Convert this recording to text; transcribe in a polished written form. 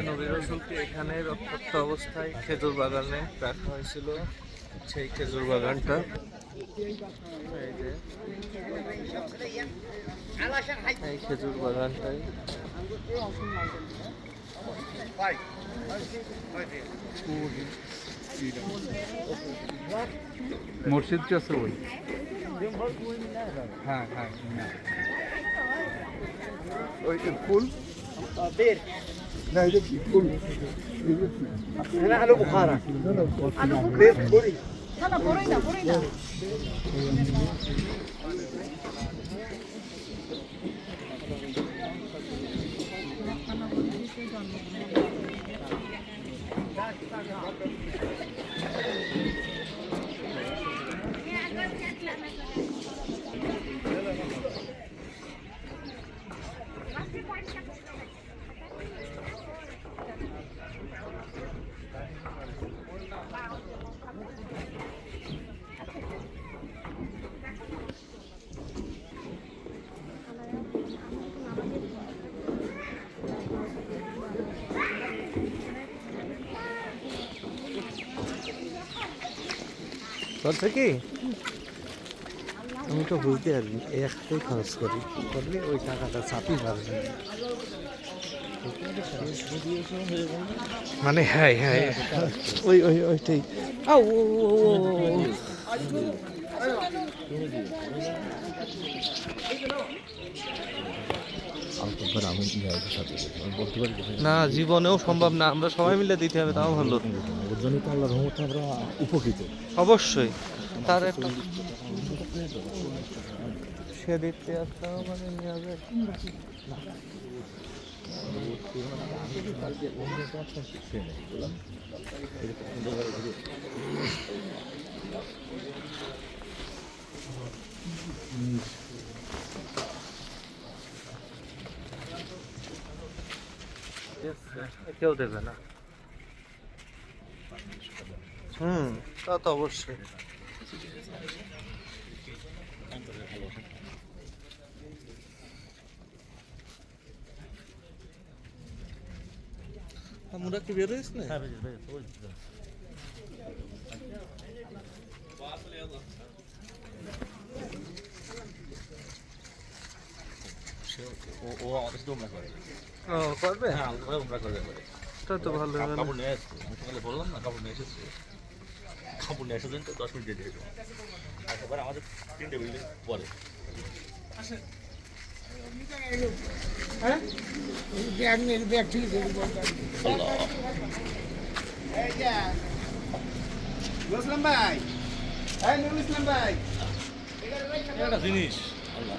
নবী রাসূলকে এখানে রক্তাক্ত অবস্থায় খেজুর বাগানে রাখা হয়েছিল। সেই খেজুর বাগানটা এই খেজুর বাগানটাই মসজিদ আছে ওই। হ্যাঁ হ্যাঁ ওই ফুল لا يجب يكون هنا على بخارى بيت بوري لا بورينا চলছে কি? আমি তো বুঝতে পারি এক হাতেই খরচ করি, করলে ওই টাকাটা চাপই পারবে মানে। হ্যাঁ হ্যাঁ ওই ওই ওইটাই। না জীবনেও সম্ভব না, আমরা সবাই মিলে দিতে হবে, তাও ভালো। ওর জন্য তো আল্লাহর রহমতে আমরা উপকৃত। অবশ্যই তার একটা সে দিতে আসতে মানে নিয়ে যাবে। কেউ দেবে না। তা তো অবশ্যই। আমরা কি বের হইছ না? ও আমাদের সাথে উমরা করে। ও করবে? হ্যাঁ আমরা উমরা করে। তা তো ভালো হবে। কাপড় নিয়ে আসছে, আমি তোমাকে বললাম না কাপড় নিয়ে এসেছে। কাপড় নিয়ে এসে তো 10 মিনিট দিয়ে দিয়েছে। একবার আমাদের 3 টেবিল পরে হ্যাঁ ব্যাগ ঠিক আছে। এই যা মুসলিম ভাই, এই নুরুল ইসলাম ভাই, এটা জিনিস আল্লাহ